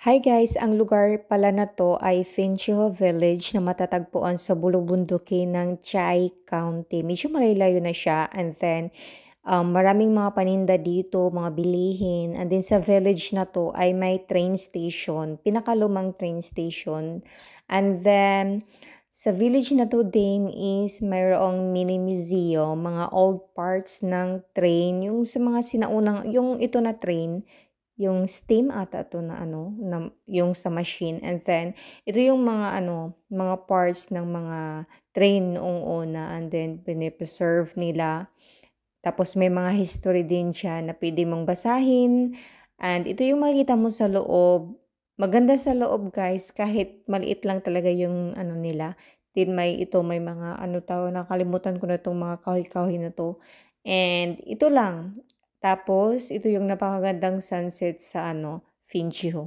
Hi guys, ang lugar pala na to ay Finchio Village na matatagpuan sa bulubundukin ng Chai County. Medyo malayo na siya and then maraming mga paninda dito, mga bilihin. And then sa village na to ay may train station, pinakalumang train station. And then sa village na to din is mayroong mini museum, mga old parts ng train, yung sa mga sinaunang, yung ito na train, yung steam ata 'to na ano, na yung sa machine and then ito yung mga ano, mga parts ng mga train noong una and then pine-preserve nila. Tapos may mga history din siya na puwede mong basahin and ito yung makikita mo sa loob. Maganda sa loob guys kahit maliit lang talaga yung ano nila. Then may mga ano tawag nakalimutan ko na 'tong mga kahoy-kahoy na 'to. And ito lang, tapos ito yung napakagandang sunset sa ano, Finchio.